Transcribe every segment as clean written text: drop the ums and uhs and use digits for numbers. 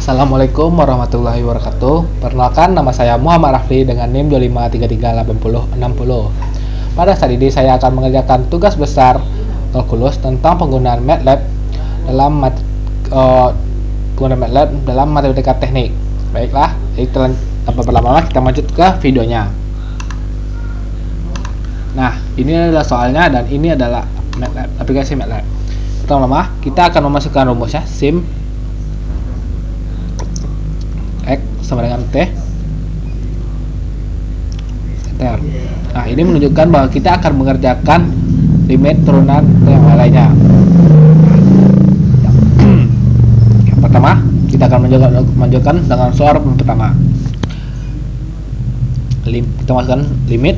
Assalamualaikum warahmatullahi wabarakatuh. Perkenalkan, nama saya Muhammad Rafli dengan NIM 25338060. Pada saat ini saya akan mengerjakan tugas besar kalkulus tentang penggunaan MATLAB dalam matematika teknik. Baiklah, tanpa berlama-lama kita lanjut ke videonya. Nah, ini adalah soalnya dan ini adalah MATLAB, aplikasi MATLAB. Pertama-tama kita akan memasukkan rumusnya sim X sama dengan T enter. Nah, ini menunjukkan bahwa kita akan mengerjakan limit turunan yang lainnya. Yang pertama, kita akan menunjukkan dengan soal pertama. Kita masukkan limit,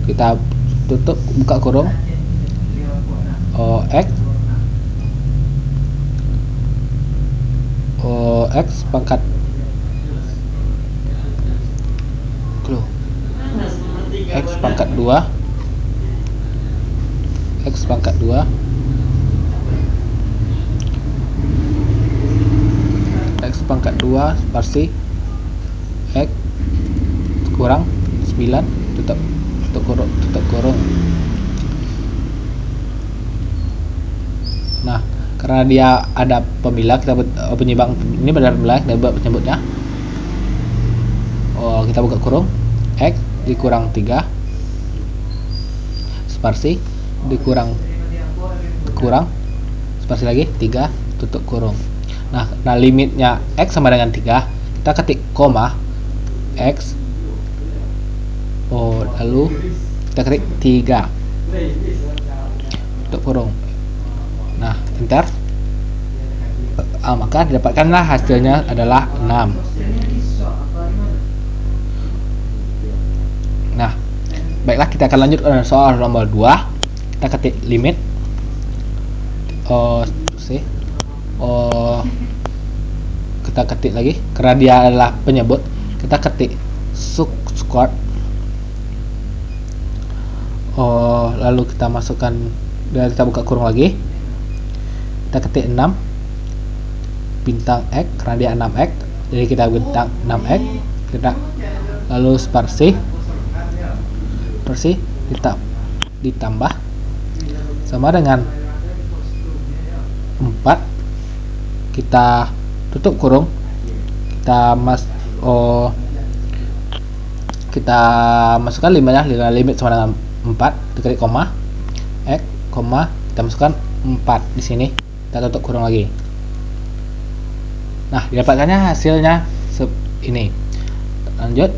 kita tutup, buka kurung, X pangkat X pangkat 2 X pangkat 2 X pangkat 2 sparsi X kurang 9 tutup kurung. Nah, karena dia ada pemilah, kita penyimbang ini pada pemilah, kita buat penyebutnya. Kita buka kurung, X dikurang 3 sparsi dikurang sparsi lagi 3 tutup kurung. Nah, limitnya X sama dengan 3, kita ketik koma X, lalu kita ketik 3 tutup kurung. Nah, enter. Maka didapatkanlah hasilnya adalah 6. Nah, baiklah, kita akan lanjut ke soal nomor 2. Kita ketik limit kita ketik lagi, karena dia adalah penyebut, kita ketik square. Lalu kita masukkan, dan kita buka kurung lagi, kita ketik 6 bintang X, karena dia 6X, jadi kita bintang 6X, kita lalu sparsi ditambah sama dengan 4, kita tutup kurung, kita masukkan limit sama dengan 4, diketik koma X, kita masukkan 4 di sini, kita tutup kurung lagi. Nah, didapatkannya hasilnya ini. Lanjut,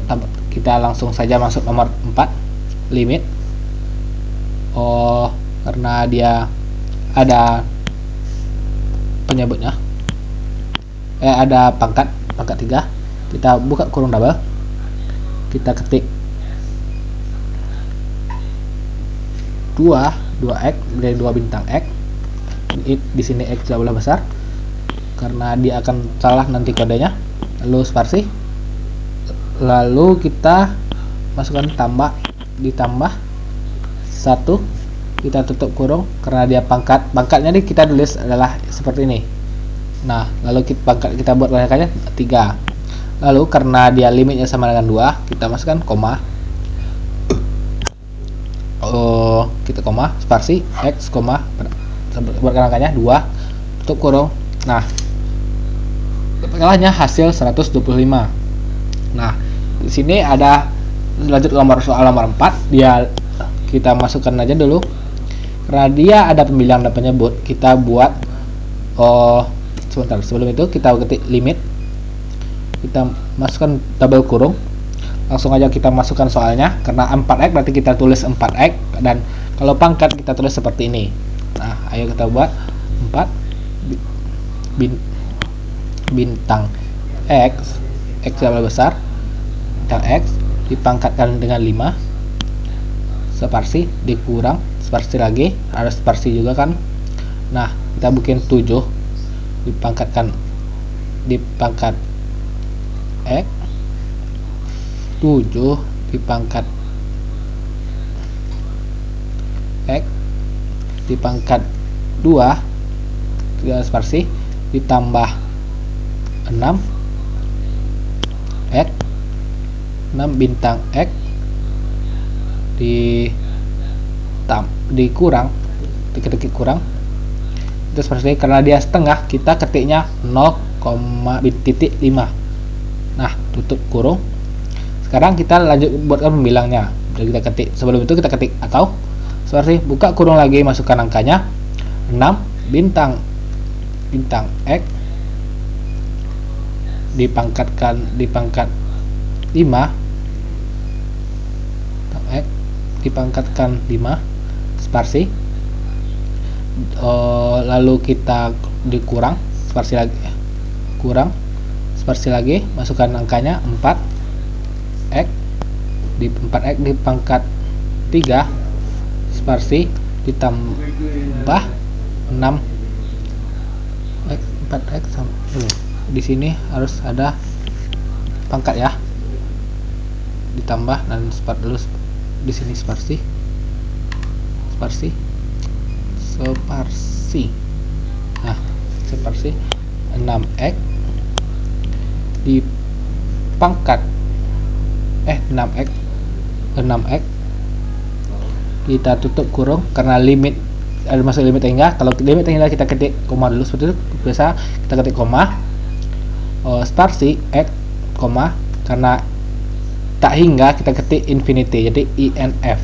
kita langsung saja masuk nomor 4, limit. Karena dia ada penyebutnya, ada pangkat 3, kita buka kurung double, kita ketik 2X dari 2 bintang X. Di sini X jauh besar karena dia akan salah nanti kodenya. Lalu sparsi, lalu kita masukkan ditambah 1, kita tutup kurung, karena dia pangkatnya nih kita tulis adalah seperti ini. Nah, lalu pangkat kita buat banyaknya 3. Lalu karena dia limitnya sama dengan 2, kita masukkan koma, kita koma sparsi X, buat angkanya 2 tutup kurung. Nah, dapatkannya hasil 125. Nah, di sini ada lanjut soal nomor 4. Kita masukkan aja dulu, karena dia ada pemilihan dan penyebut, kita buat sebentar, sebelum itu kita ketik limit, kita masukkan double kurung, langsung aja kita masukkan soalnya, karena 4X berarti kita tulis 4X, dan kalau pangkat kita tulis seperti ini. Nah, ayo kita buat 4 bintang X yang besar, bintang X dipangkatkan dengan 5, sparsi dikurang sparsi lagi, ada sparsi juga kan. Nah, kita bikin 7 dipangkat X, 7 dipangkat X dipangkat 2 sparsi ditambah 6 X 6 bintang X dikurang diketik kurang itu seperti karena dia setengah kita ketiknya 0,5. Nah, tutup kurung. Sekarang kita lanjut buatkan pembilangnya. Jadi kita ketik, sebelum itu kita ketik atau seperti buka kurung lagi, masukkan angkanya 6 bintang X dipangkat 5 X dipangkatkan 5 sparsi, lalu kita dikurang sparsi lagi, kurang sparsi lagi, masukkan angkanya 4 X dipangkat 3 sparsi ditambah 6 X 4X di sini harus ada pangkat ya, ditambah dan dulu di sini sparsi nah sparsi 6X dipangkat 6X kita tutup kurung karena limit ada masuk limit hingga. Kalau limit hingga kita ketik koma dulu seperti itu, biasa kita ketik koma, sparsi X koma, karena tak hingga kita ketik infinity, jadi INF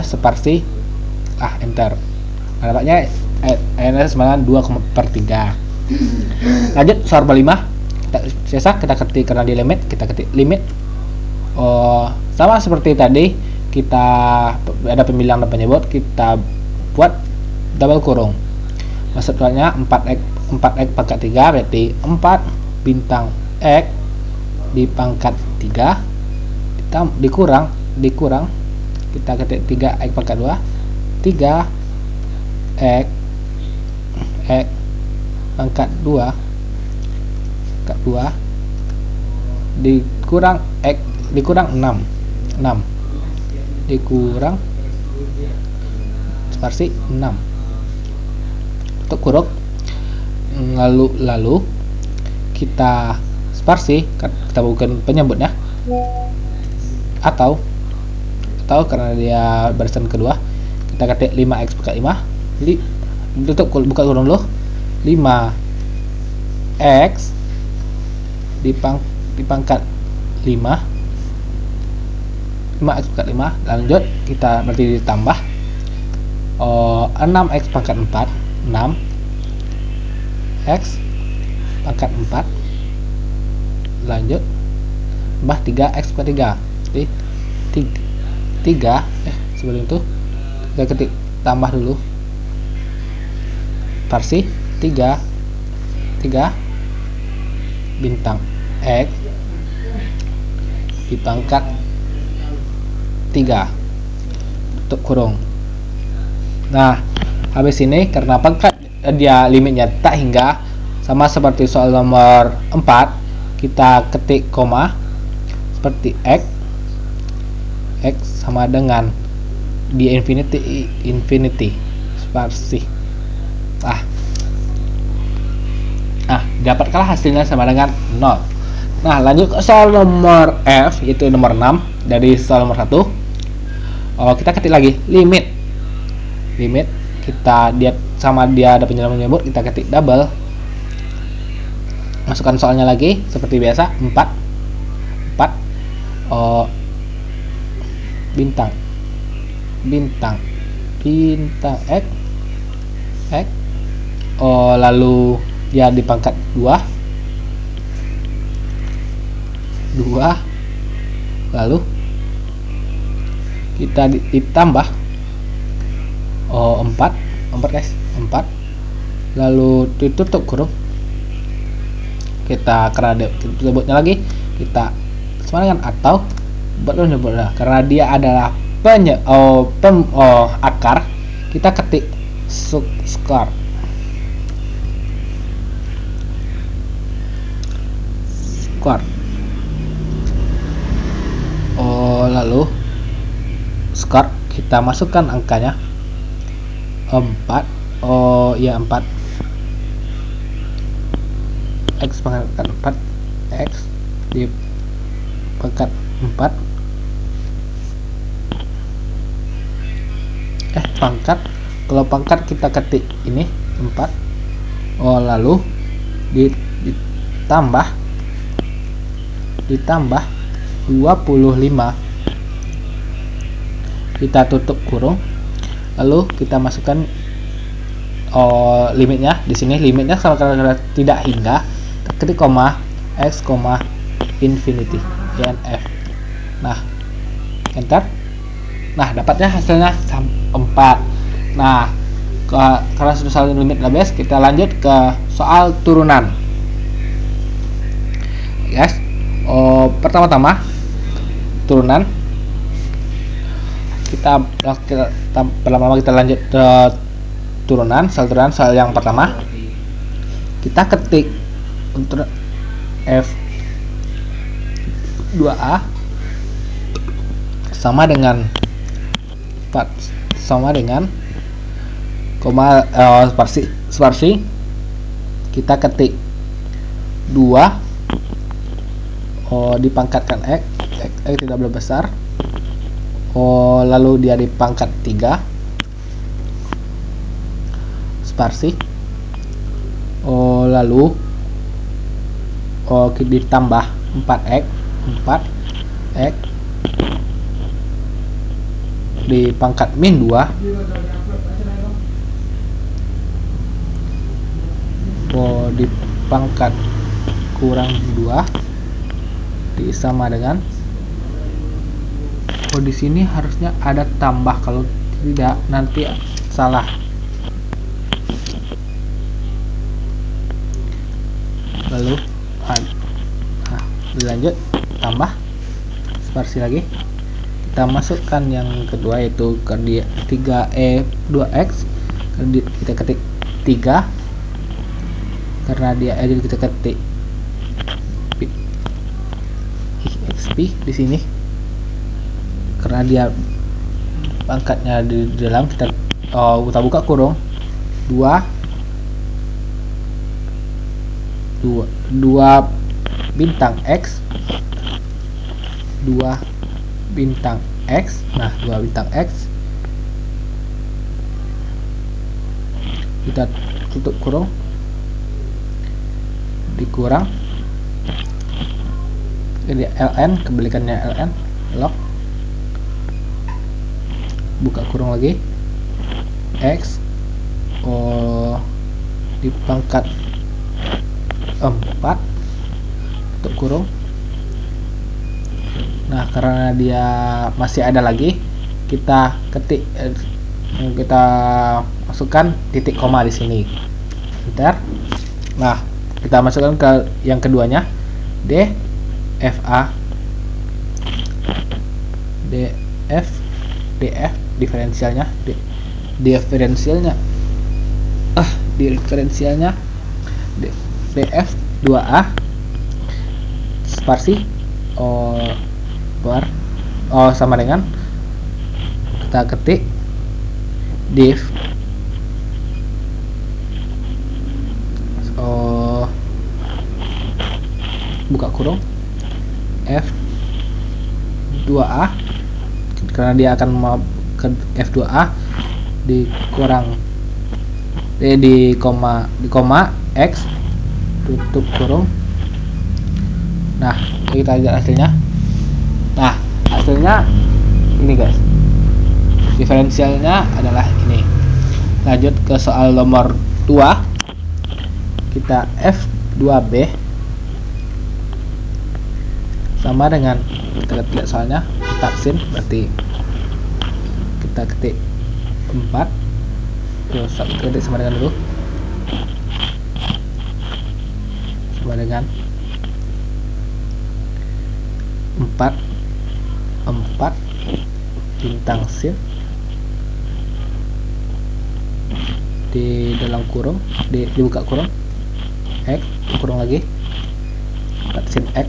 sparsi enter. Nah, dapatnya INF sama 2/3. Lanjut soal 5 kita ketik karena di limit, kita ketik limit sama seperti tadi, kita ada pembilang dan penyebut, kita buat double kurung, maksudnya 4x pangkat 3 berarti 4 bintang X dipangkat 3 dikurang kita ketik 3x pangkat 2 3 X pangkat 2 dikurang X dikurang 6 dikurang sparsi 6 tutup kurung, lalu kita sparsi, kita bukan penyebutnya atau karena dia barisan kedua kita ketik 5x pangkat 5 tutup buka kurung dulu, 5x dipangkat 5 5x pangkat 5, lanjut kita berarti ditambah 6x pangkat 4 6 x pangkat 4 lanjut tambah 3x pangkat 3, jadi 3 sebelum itu kita ketik tambah dulu sparsi 3 bintang X dipangkat 3 tutup kurung. Nah, habis ini karena pangkat dia limitnya tak hingga, sama seperti soal nomor 4 kita ketik koma seperti X sama dengan di infinity sparsi. Dapatkanlah hasilnya sama dengan 0. Nah, lanjut ke soal nomor F, yaitu nomor 6 dari soal nomor 1. Kita ketik lagi limit kita sama dia ada penjelasan menyebut, kita ketik double, masukkan soalnya lagi seperti biasa 4 bintang X lalu dia dipangkat 2 lalu kita ditambah 4 guys, 4 lalu ditutup kurung, kita karena sebutnya lagi kita sama dengan atau betul karena dia adalah akar, kita ketik square lalu square kita masukkan angkanya 4 4 X pangkat 4 X di pangkat 4 pangkat, kalau pangkat kita ketik ini 4, lalu ditambah 25, kita tutup kurung, lalu kita masukkan limitnya. Di sini limitnya kalau tidak hingga, ketik koma x, infinity inf. Nah, enter. Nah, dapatnya hasilnya 4. Nah, karena sudah soal limit database, kita lanjut ke soal turunan. Guys, pertama-tama turunan. Kita pertama kita lanjut ke turunan. Soal yang pertama, kita ketik untuk F2A sama dengan sparsi, kita ketik 2 dipangkatkan x tidak boleh besar, lalu dia dipangkat 3 sparsi, lalu ditambah 4x dipangkat min 2 dipangkat kurang 2 disama dengan di sini harusnya ada tambah, kalau tidak nanti salah. Lalu dilanjut tambah sparsi lagi, kita masukkan yang kedua yaitu ke 2x, kita ketik 3 karena dia kita ketik xp di sini karena dia pangkatnya di dalam. Kita buka kurung 2 bintang x, 2 bintang x. Nah, 2 bintang x, kita tutup kurung, dikurang ini ln, kebalikannya ln, lock, buka kurung lagi, x dipangkat 4, tutup kurung. Nah, karena dia masih ada lagi, kita ketik kita masukkan titik koma di sini. Enter. Nah, kita masukkan ke yang keduanya, df diferensialnya df2a sparsi sama dengan kita ketik div buka kurung f2a, karena dia akan ke f2a dikurang di koma x, tutup kurung. Nah, kita lihat hasilnya. Nah, hasilnya ini guys, diferensialnya adalah ini. Lanjut ke soal nomor 2, kita f2b sama dengan, kita lihat soalnya taksin, berarti kita ketik 4, ketik sama dengan dulu, sama dengan 4 bintang sin di dalam kurung, dibuka kurung x, kurung lagi 4 sin x.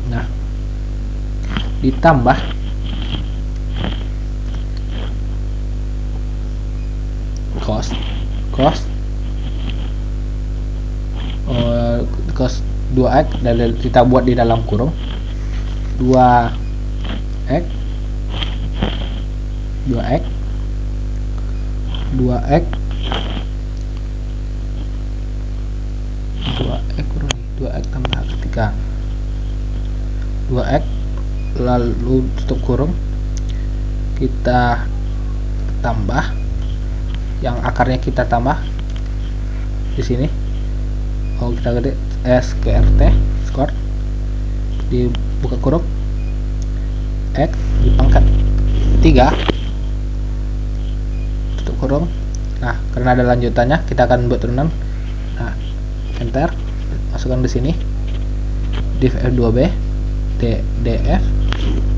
Nah, ditambah cos cos 2x dan kita buat di dalam kurung 2x 2x 2x 2x tambah ketika 2x lalu tutup kurung, kita tambah yang akarnya, kita tambah di sini. Kita ketik SQRT skor dibuka kurung x dipangkat 3 tutup kurung. Nah, karena ada lanjutannya kita akan buat turunan. Nah, enter, masukkan di sini div f2b df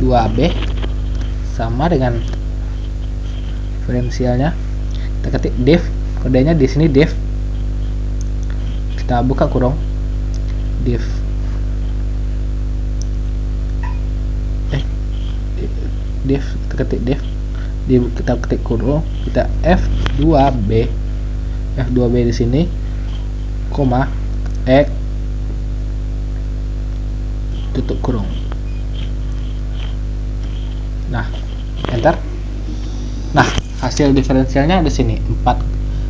2b sama dengan diferensialnya. Kita ketik div, kodenya di sini div, kita buka kurung div div, kita ketik div, kita ketik kurung, kita f2b di sini koma x tutup kurung. Nah, enter. Nah, hasil diferensialnya di sini 4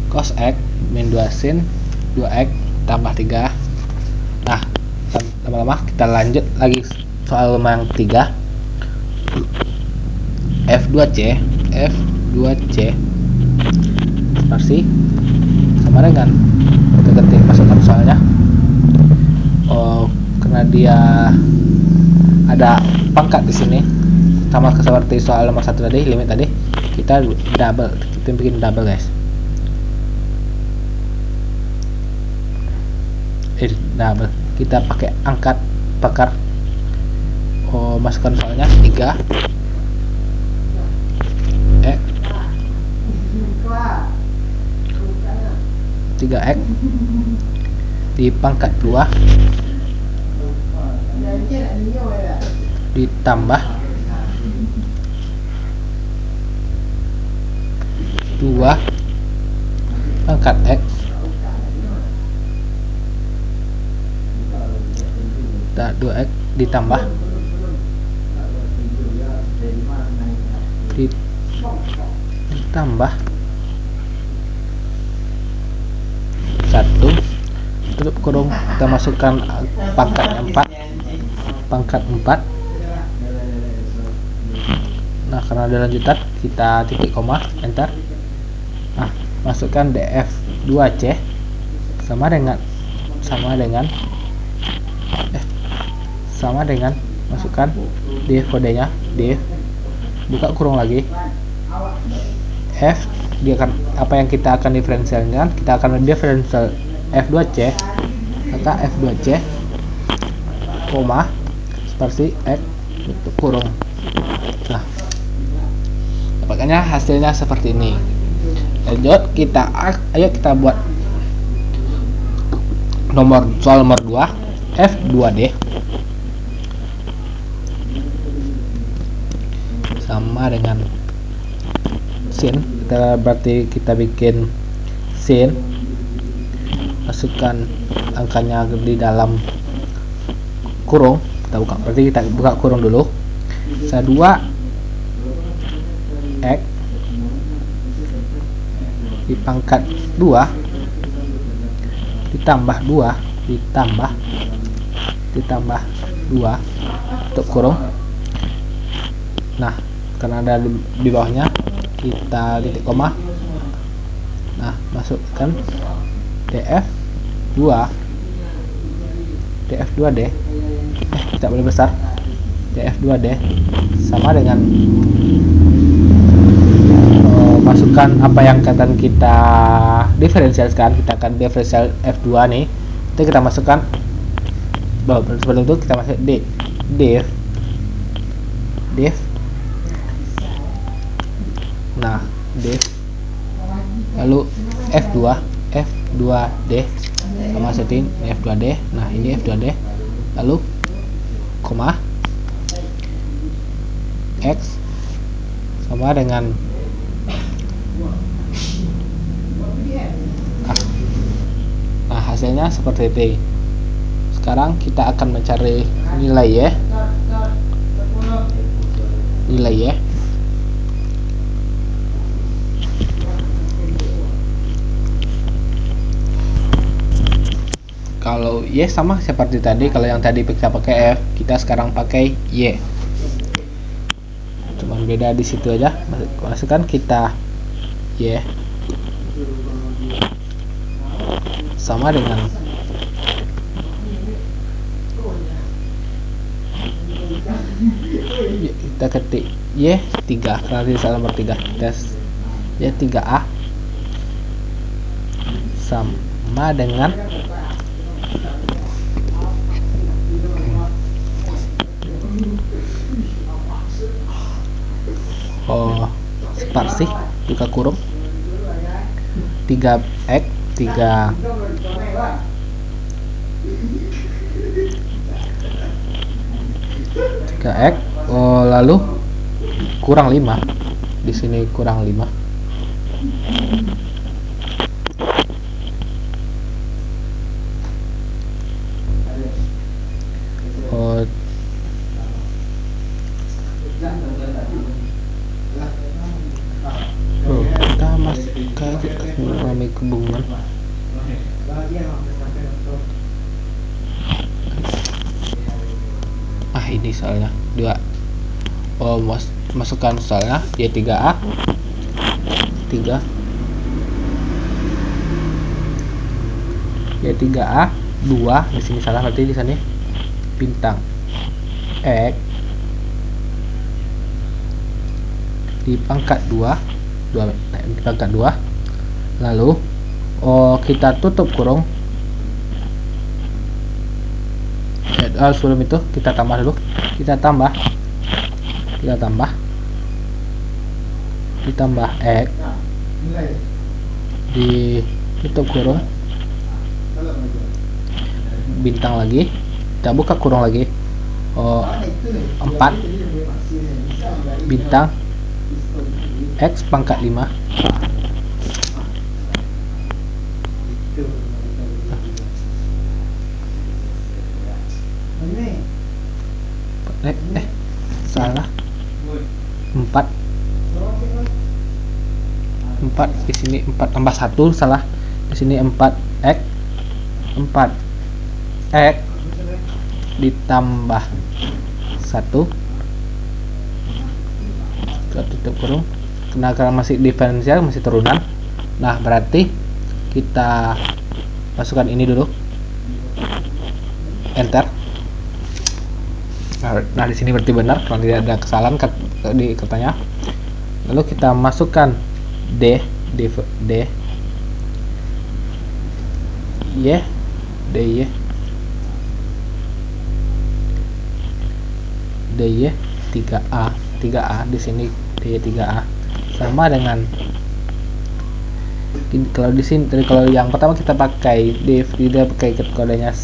cos x min 2 sin 2x tambah 3. Nah, lama-lama kita lanjut lagi soal yang 3. F2C pasti sama dengan, kita ketik masukkan soalnya. Karena dia ada pangkat di sini sama seperti soal nomor 1 tadi, limit tadi, kita bikin double guys. Double, kita pakai angkat pakar. Masukkan soalnya 3 3x dipangkat 2 ditambah 2 pangkat x dan 2x ditambah ditambah 1 tutup kurung, kita masukkan pangkatnya 4 pangkat 4. Nah, karena ada lanjutan kita titik koma, enter. Nah, masukkan df2c sama dengan masukkan div, kodenya div, buka kurung lagi f, dia akan apa yang kita akan diferensialkan, kita akan diferensial f2c, maka f2c koma seperti x tutup kurung. Nah, dapatkannya hasilnya seperti ini. Lanjut, ayo kita buat soal nomor 2 f2d sama dengan sin. Berarti kita bikin sin, masukkan angkanya di dalam kurung, kita buka, berarti kita buka kurung dulu. 2 x dipangkat 2 ditambah 2 tutup kurung. Nah, karena ada di bawahnya kita titik koma. Nah, masukkan df2d tidak boleh besar, df2d sama dengan masukkan apa yang akan kita diferensialkan. Kita akan diferensial f2 nih, itu kita masukkan sebelum itu kita masuk div. Nah, div lalu f2d sama setting f2d. Nah, ini f2d lalu koma x sama dengan nah, hasilnya seperti ini. Sekarang kita akan mencari nilai Y. Nilai Y. Kalau Y sama seperti tadi, kalau yang tadi kita pakai F, kita sekarang pakai Y. Cuman beda di situ aja. Masukkan kita Y sama dengan kita ketik Y 3 karena di salah nomor 3 tes Y 3A sama dengan sparsih buka kurung 3x 3x lalu kurang 5. Di sini kurang 5. Kita masih kayak ramai kebungan. Ini soalnya 2. Masukkan soalnya Y3A 3 Y3A 2 di sini salah, berarti di sana bintang X di pangkat 2 di pangkat 2, lalu kita tutup kurung. Sebelum itu kita tambah dulu, ditambah X di tutup kurung, bintang lagi, kita buka kurung lagi, 4 bintang X pangkat 5. Salah 4 di sini 4 tambah 1 salah, di sini 4x ditambah 1 kita tutup kurung. Karena masih diferensial, masih turunan, nah berarti kita masukkan ini dulu, enter. Nah di sini berarti benar, kalau tidak ada kesalahan di katanya. Lalu kita masukkan D Y 3A di sini D 3A sama dengan kalau di sini. Kalau yang pertama kita pakai div, tidak pakai kodenya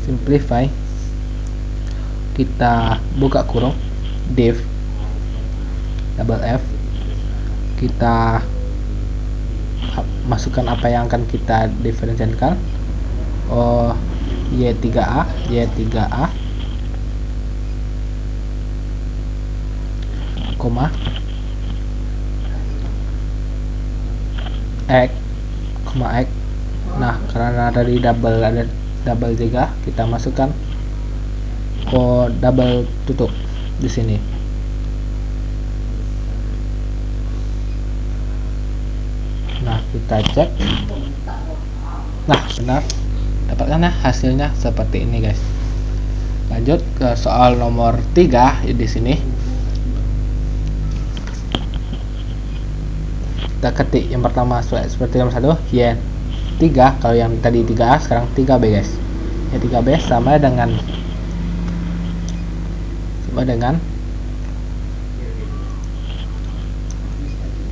simplify, kita buka kurung div double F, kita masukkan apa yang akan kita diferensialkan, Y3A koma X. Nah karena tadi ada double juga, kita masukkan double tutup di sini. Nah kita cek, nah benar, dapatkan hasilnya seperti ini guys. Lanjut ke soal nomor 3 di sini. Kita ketik yang pertama seperti nomor 1 Y3, kalau yang tadi 3A sekarang 3B guys. Y3B sama dengan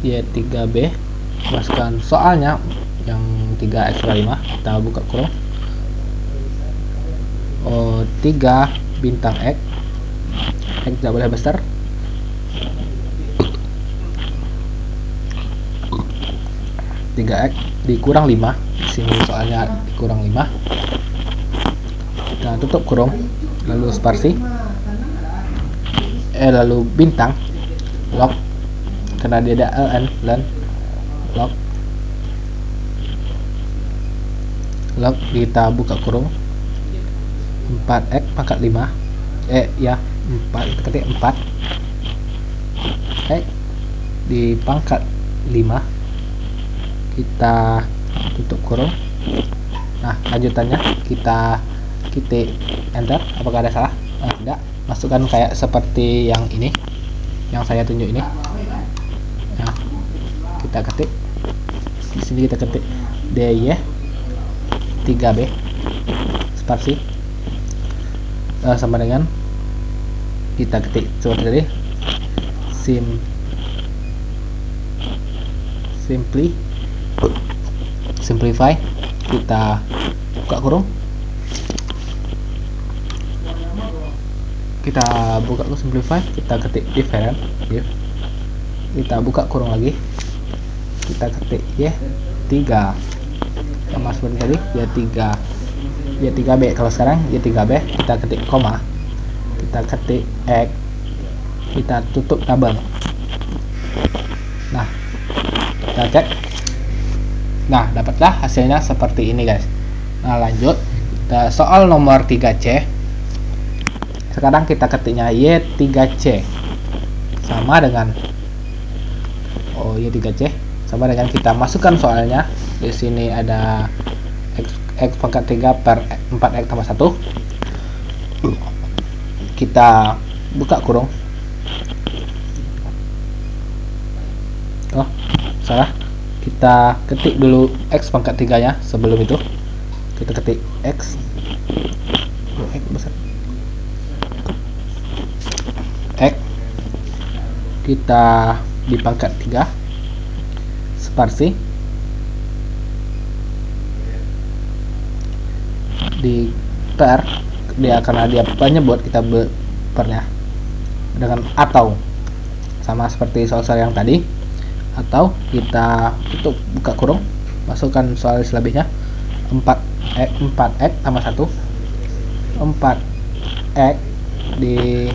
Y3B. Masukkan soalnya yang 3x + 5, kita buka kurung, 3 bintang X tidak boleh besar, 3x dikurang 5. Di sini soalnya dikurang 5. Kita tutup kurung, lalu sparsi, lalu bintang, log, karena dia ada ln, log, kita buka kurung, 4x pangkat 5, 4, kita ketik 4 x di pangkat 5, kita tutup kurung. Nah, lanjutannya kita ketik enter. Apakah ada salah? Tidak. Masukkan kayak seperti yang ini, yang saya tunjuk ini. Nah, kita ketik di sini, kita ketik dy 3b sparsi, sama dengan kita ketik seperti tadi, simplify, kita buka kurung, simplify, kita ketik different, kita buka kurung lagi, kita ketik y3 sama seperti tadi, y3b. Kalau sekarang y3b, kita ketik koma, kita ketik x, kita tutup tabel. Nah, kita cek. Nah, dapatlah hasilnya seperti ini, guys. Nah, lanjut kita soal nomor 3C. Sekarang kita ketiknya y3c sama dengan y3c sama dengan, kita masukkan soalnya. Di sini ada x pangkat 3 per 4x tambah 1. Kita buka kurung. Salah. Kita ketik dulu x pangkat 3 nya. Sebelum itu kita ketik x besar, x, kita di pangkat 3 sparsi, di per dia, karena dia penyebut, kita pernya dengan atau, sama seperti soal-soal yang tadi. Atau kita tutup, buka kurung, masukkan soal selebihnya, 4x tambah 1, 4x di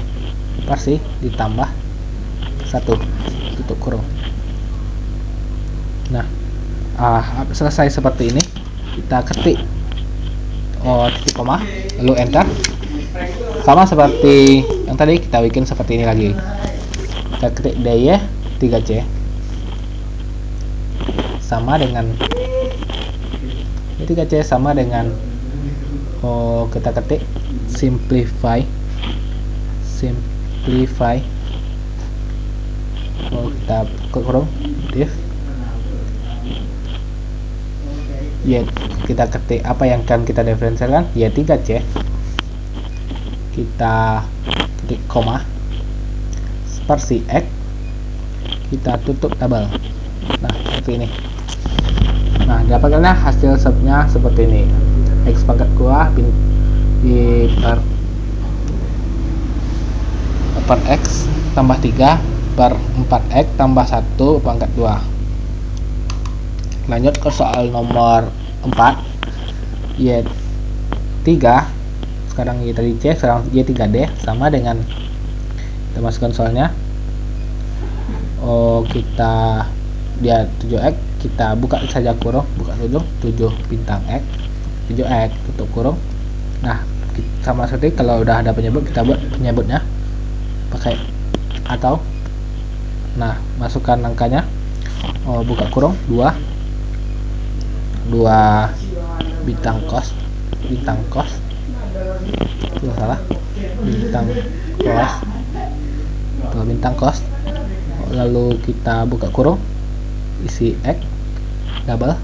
sparsi ditambah 1, tutup kurung. Nah, selesai seperti ini. Kita ketik titik koma, lalu enter. Sama seperti yang tadi, kita bikin seperti ini lagi. Kita ketik dy 3c sama dengan y3c sama dengan kita ketik simplify, kita kurung div, kita ketik apa yang akan kita diferensialkan, y3c, kita ketik koma, sparsi x, kita tutup tabel. Nah, seperti ini. Nah, dapatkanlah hasil subnya seperti ini. X pangkat 2 di per x tambah 3 per 4x tambah 1 pangkat 2. Lanjut ke soal nomor 4. Y3, sekarang Y tadi C, sekarang Y3D sama dengan, kita masukkan soalnya. Kita dia 7x, kita buka saja kurung, buka 7 bintang x, 7x, tutup kurung. Nah, sama seperti kalau udah ada penyebut, kita buat penyebutnya pakai atau. Nah, masukkan angkanya, buka kurung, 2 bintang cos, itu salah, bintang cos, lalu kita buka kurung, isi x double.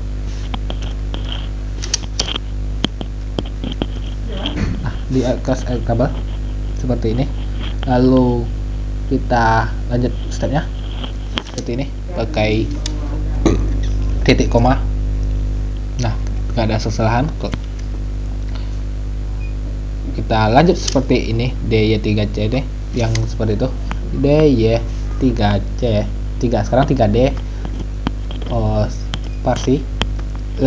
Nah, di atas x double seperti ini. Lalu kita lanjut stepnya seperti ini, pakai titik koma. Nah, nggak ada kesalahan kok. Kita lanjut seperti ini, dy3c deh, yang seperti itu, dy3c 3, sekarang 3d sparsi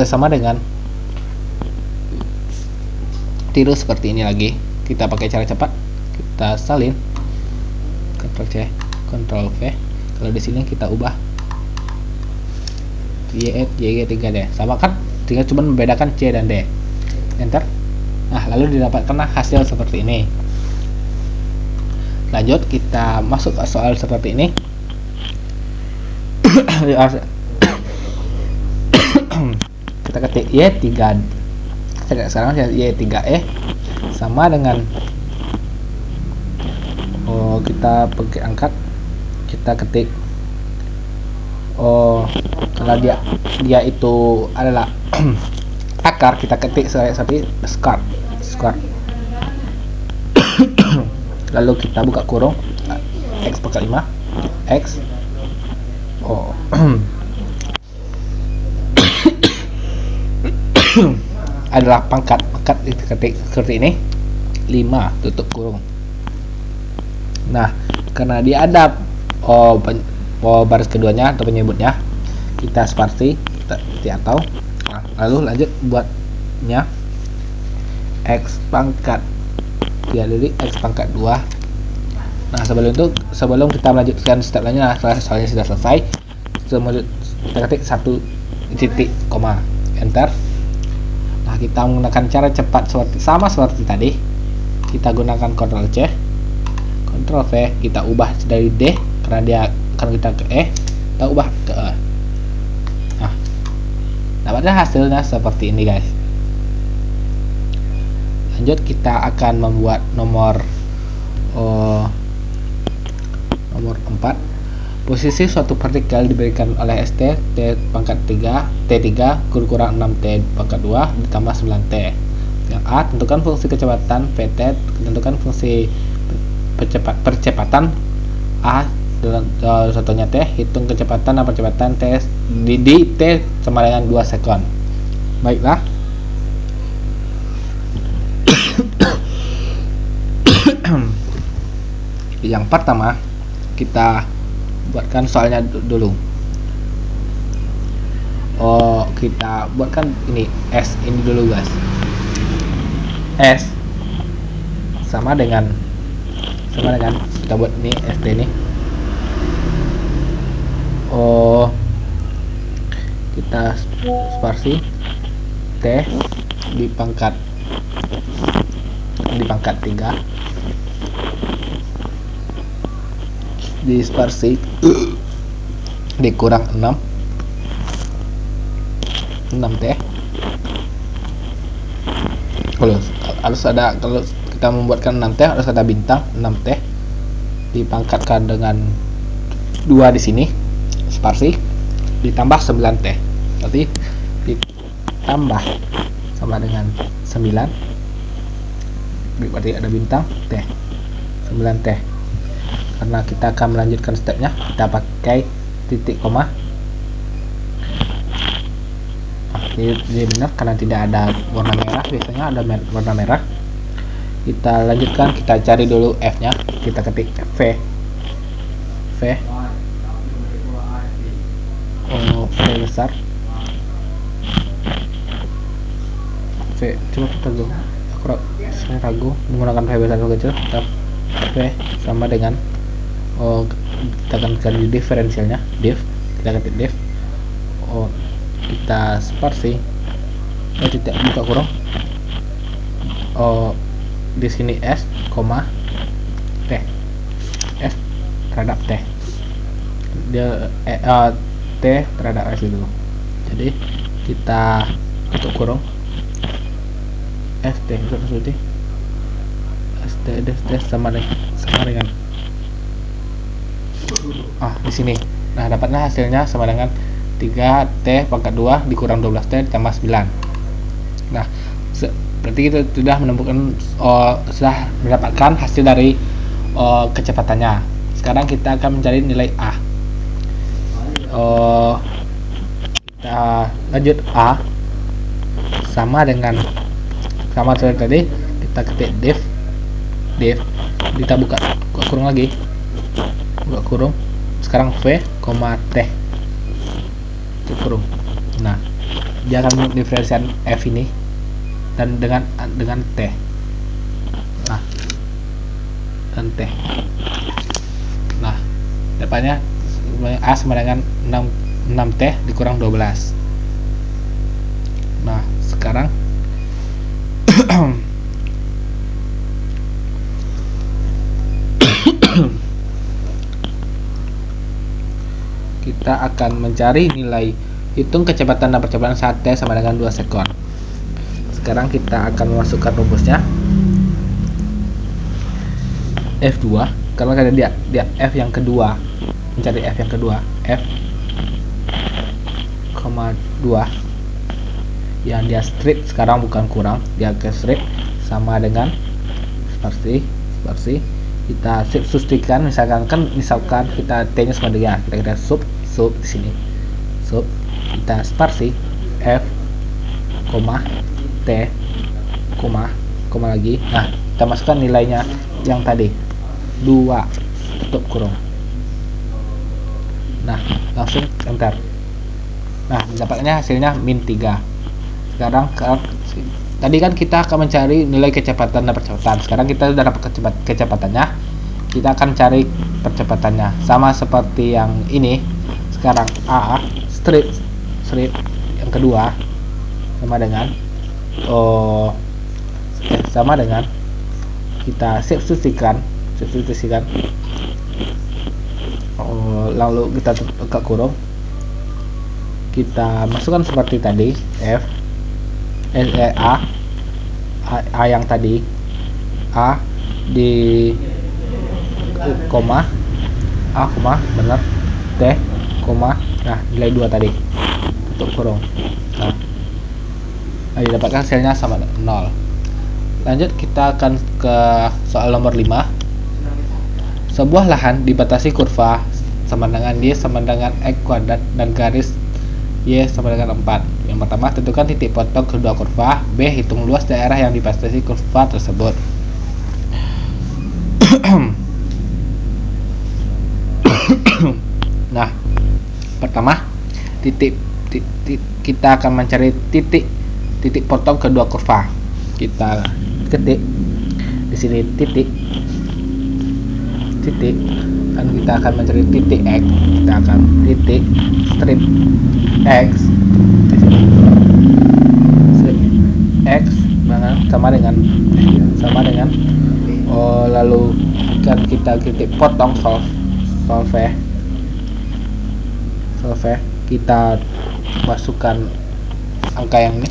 sama dengan tiru seperti ini lagi. Kita pakai cara cepat, kita salin Ctrl C Ctrl V. Kalau di sini kita ubah YG3D, sama kan, tinggal cuma membedakan C dan D. Enter. Nah, lalu didapatkanlah hasil seperti ini. Lanjut, kita masuk ke soal seperti ini. Kita ketik Y3, sekarang Y3E sama dengan kita pakai angkat, kita ketik karena dia itu adalah akar, kita ketik seperti square. Lalu kita buka kurung, X pangkat 5 X adalah pangkat ketik seperti ini 5 tutup kurung. Nah, karena dia ada baris keduanya atau penyebutnya, kita sparsi, kita atau lalu lanjut buatnya X pangkat 3 dari X pangkat 2. Nah, sebelum kita melanjutkan step lainnya, soalnya sudah selesai, kita ketik 1 titik koma, enter. Nah, kita menggunakan cara cepat sama seperti tadi. Kita gunakan Ctrl C Ctrl V, kita ubah dari D karena dia akan kita ke E, kita ubah ke E. Nah, dapatnya hasilnya seperti ini, guys. Lanjut, kita akan membuat nomor 4. Posisi suatu partikel diberikan oleh ST T pangkat 3 T3 kurang 6 T pangkat 2 ditambah 9 T. Yang A, tentukan fungsi kecepatan. PT, tentukan fungsi percepatan. A, satunya T, hitung kecepatan dan percepatan T di T sama dengan 2 sekon. Baiklah. Yang pertama, kita buatkan soalnya dulu. Kita buatkan ini S ini dulu, guys. S sama dengan kita buat ini ST ini. Kita sparsi T di pangkat 3 disparsi dikurang 6 T. Kalau kita membuatkan 6 T harus ada bintang 6 T dipangkatkan dengan 2 di sini, sparsi ditambah 9 T. Berarti ditambah sama dengan 9, berarti ada bintang T 9 T. Karena kita akan melanjutkan stepnya, kita pakai titik koma. Ini benar karena tidak ada warna merah, biasanya ada warna merah. Kita lanjutkan, kita cari dulu F nya, kita ketik V besar V, coba kita dulu, saya ragu menggunakan V besar atau kecil. Kita V sama dengan kita akan cari diferensialnya, div, kita ketik div, kita sparsi, tidak buka kurung, di sini S, T, S terhadap T, dia T terhadap S dulu. Jadi kita tutup kurung, ST seperti ST sama dengan di sini. Nah, dapatnya hasilnya sama dengan 3T pangkat 2 dikurang 12T ditambah 9. Nah, berarti kita sudah menemukan sudah mendapatkan hasil dari kecepatannya. Sekarang kita akan mencari nilai A. Kita lanjut A sama seperti tadi, kita ketik div, kita buka kurung lagi, sekarang V, T kurung. Nah, dia akan mendiferensiasikan F ini dan dengan T. Nah, dan T. Nah, depannya A sama dengan 6T dikurang 12. Nah, sekarang kita akan mencari nilai hitung kecepatan dan percepatan saat T sama dengan 2 sekon. Sekarang kita akan memasukkan rumusnya. F2 karena dia F yang kedua, mencari F yang kedua, F, 2 yang dia straight sekarang bukan kurang, dia ke straight sama dengan seperti kita substitusikan, misalkan kita T nya sama dengan kita sub di sini, kita sparsi F, T, koma lagi. Nah, kita masukkan nilainya yang tadi 2 tutup kurung. Nah, langsung enter. Nah, dapatnya hasilnya min 3. Sekarang tadi kan kita akan mencari nilai kecepatan dan percepatan. Sekarang kita sudah dapat kecepatannya, kita akan cari percepatannya. Sama seperti yang ini. Sekarang A strip yang kedua sama dengan kita substitusikan, lalu kita buka kurung, kita masukkan seperti tadi F, A yang tadi, A di koma, benar, T, nah nilai 2 tadi tutup kurung. Nah, didapatkan hasilnya sama 0. Lanjut kita akan ke soal nomor 5. Sebuah lahan dibatasi kurva sama dengan Y sama dengan X kuadrat dan garis Y sama dengan 4. Yang pertama, tentukan titik potong kedua kurva. B, hitung luas daerah yang dibatasi kurva tersebut. Nah, pertama, kita akan mencari titik potong kedua kurva. Kita ketik di sini titik, dan kita akan mencari titik X. Kita akan titik strip X sama dengan lalu kan kita titik potong solve, kita masukkan angka yang ini,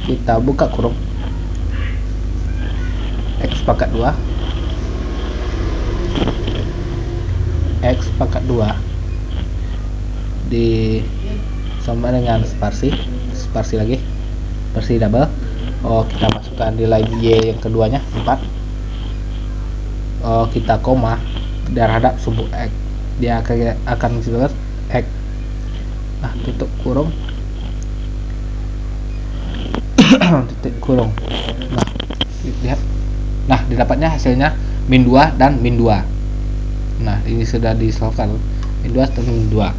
kita buka kurung X pangkat 2 di sama dengan sparsi lagi, sparsi double. Kita masukkan nilai Y yang keduanya 4. Kita koma terhadap sumbu X, dia akan disebut X. Nah, tutup kurung, titik kurung. Nah, lihat. Nah, didapatnya hasilnya min 2 dan min 2. Nah, ini sudah disolvekan min 2 dan min 2.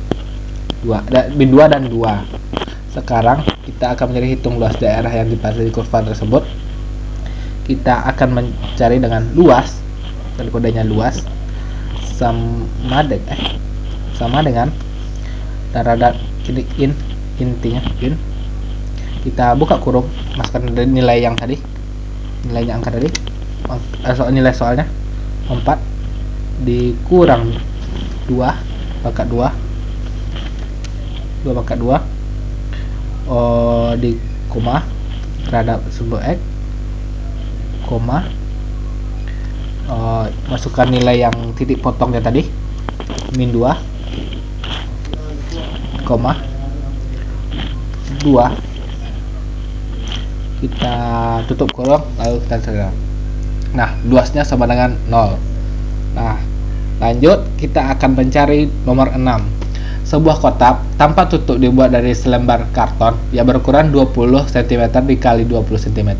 Min 2 dan 2. Sekarang kita akan mencari hitung luas daerah yang dibatasi kurva tersebut. Kita akan mencari dengan luas, dan kodenya luas sama dengan terhadap intinya in. Kita buka kurung, masukkan nilai yang tadi, nilainya angka tadi, nilai soalnya 4 dikurang 2 pangkat 2 di koma terhadap sumbu X, koma, masukkan nilai yang titik potongnya tadi min 2, koma 2, kita tutup kurung, lalu kita selesai. Nah, luasnya sama dengan 0. Nah, lanjut kita akan mencari nomor 6. Sebuah kotak tanpa tutup dibuat dari selembar karton yang berukuran 20 cm dikali 20 cm.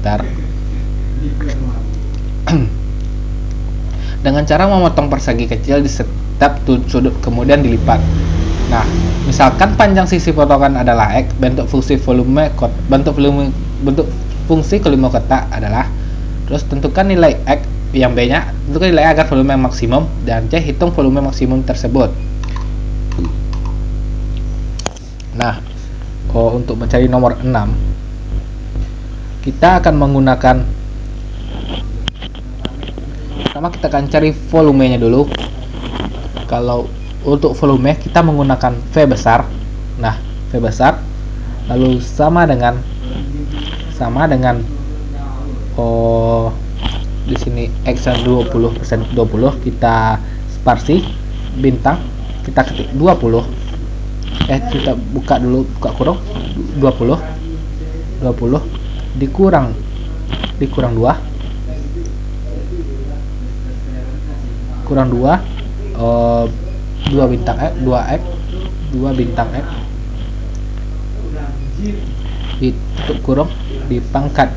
Dengan cara memotong persegi kecil di setiap sudut kemudian dilipat. Nah, misalkan panjang sisi potongan adalah X, bentuk fungsi volume kotak adalah, terus tentukan nilai X yang B-nya, tentukan nilai agar volume maksimum, dan C hitung volume maksimum tersebut. Nah, untuk mencari nomor 6, kita akan menggunakan, pertama kita akan cari volumenya dulu. Kalau untuk volume kita menggunakan V besar. Nah, V besar lalu sama dengan di sini X 20% 20, kita sparsi bintang, kita ketik 20, kita buka kurung 20 dikurang 2 2 bintang X, 2 bintang X ditutup kurung dipangkat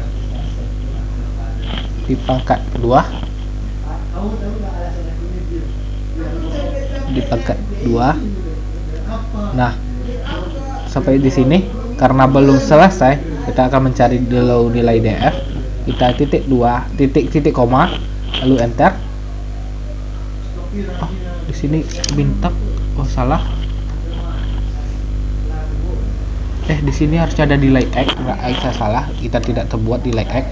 2 Nah, sampai di sini karena belum selesai, kita akan mencari dulu nilai DF. Kita titik koma lalu enter. Di sini bintang, salah. Di sini harusnya ada nilai X, enggak, saya salah. Kita tidak terbuat nilai X.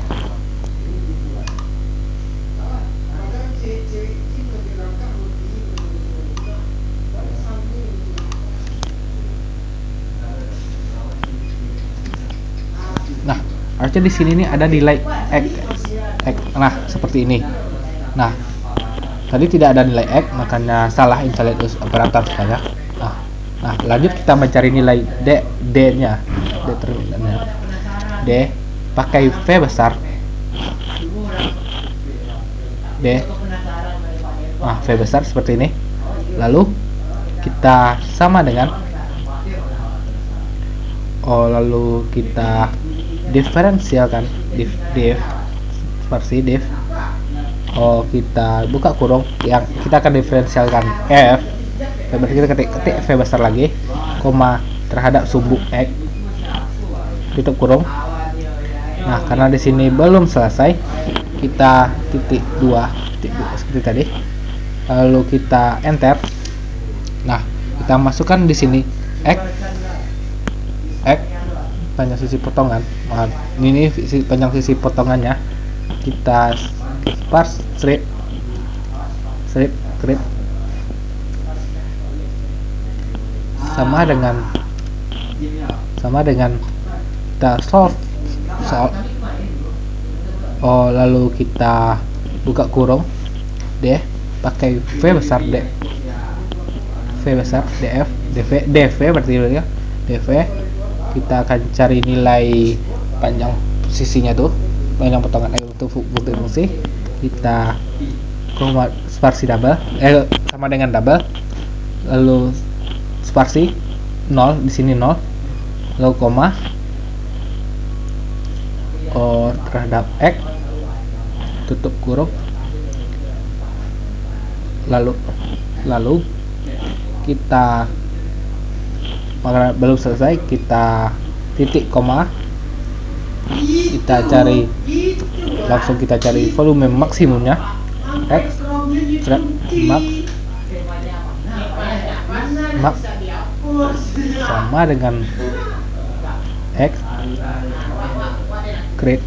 Nah, harusnya di sini nih ada nilai X. Nah, seperti ini. Nah, tadi tidak ada nilai X, makanya salah invalid operator saya. Nah, lanjut kita mencari nilai D-nya. D pakai V besar. D. V besar seperti ini. Lalu kita sama dengan lalu kita diferensialkan div seperti div. Kita buka kurung, yang kita akan diferensialkan F. Berarti kita ketik V besar lagi, koma terhadap sumbu X, tutup kurung. Nah, karena di sini belum selesai, kita titik 2 seperti tadi, lalu kita enter. Nah, kita masukkan di sini X panjang sisi potongan. Ini panjang sisi potongannya. Kita sparse strip sama dengan kita solve. Lalu kita buka kurung D pakai V besar DF DV berarti ya, DV. Kita akan cari nilai panjang sisinya tuh, panjang potongan untuk fungsi. Kita sparsi double, sama dengan double, lalu sparsi 0, di sini 0, lalu koma terhadap X, tutup kurung, lalu kita, karena belum selesai, kita titik koma, kita cari volume maksimumnya X max sama dengan X create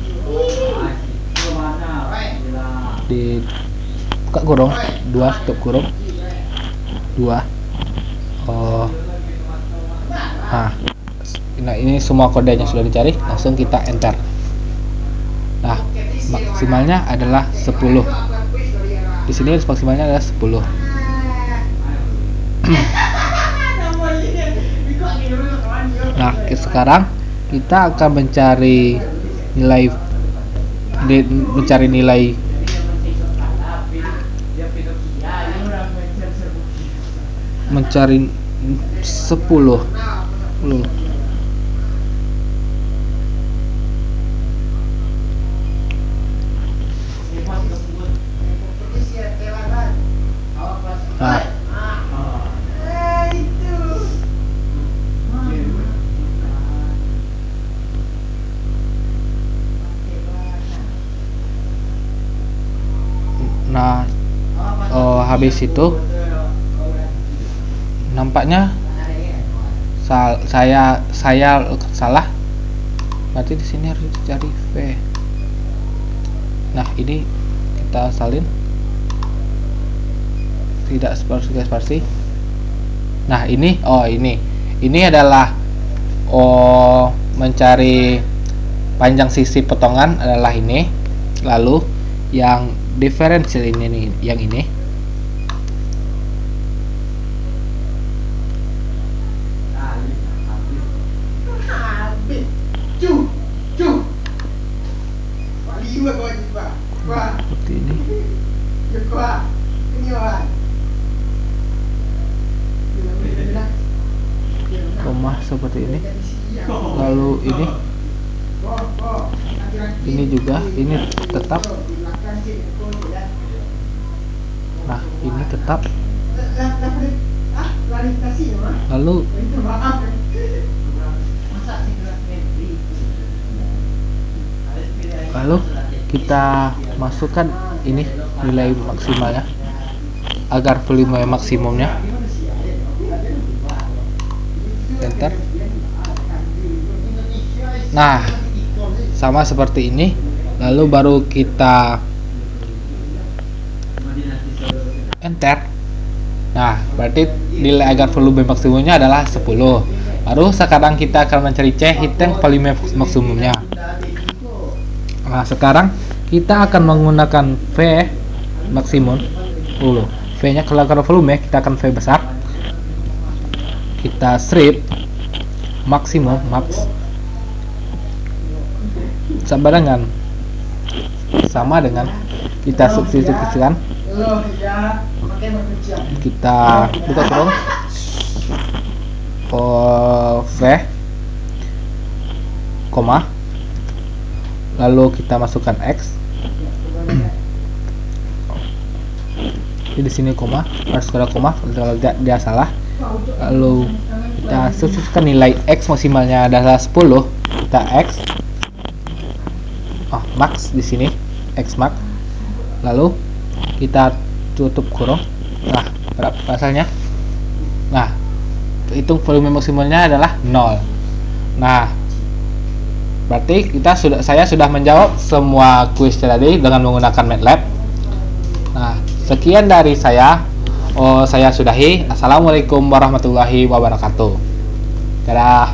di buka kurung 2 tutup kurung 2. Nah, ini semua kodenya sudah dicari, langsung kita enter. Nah, maksimalnya adalah 10. Di sini maksimalnya adalah 10. Nah, sekarang kita akan mencari nilai 10. Nah, habis itu nampaknya saya salah, berarti di sini harus dicari V. Nah, ini kita salin, tidak spasi. Nah, ini ini adalah mencari panjang sisi potongan adalah ini. Lalu yang diferensial ini nih, yang ini. Seperti ini. Koma seperti ini. Lalu ini juga, ini tetap. Nah, ini tetap. Lalu kita masukkan ini nilai maksimalnya agar volume maksimumnya. Enter. Nah, sama seperti ini. Lalu baru kita enter. Nah, berarti nilai agar volume maksimumnya adalah 10. Baru sekarang kita akan mencari C hitung volume maksimumnya. Nah, sekarang kita akan menggunakan V maksimum dulu. V nya kalau volume kita akan V besar. Kita strip maksimum max sama dengan kita substitusikan, kita buka kurung V koma, lalu kita masukkan X. Jadi di sini koma, harus ada koma kalau dia salah. Lalu kita substitusikan nilai X maksimalnya adalah 10, kita X max di sini, X max. Lalu kita tutup kurung. Nah, berapa hasilnya? Nah, hitung volume maksimalnya adalah 0. Nah, berarti saya sudah menjawab semua kuis tadi dengan menggunakan MATLAB. Nah, sekian dari saya. Saya sudahi. Assalamualaikum warahmatullahi wabarakatuh. Dadah.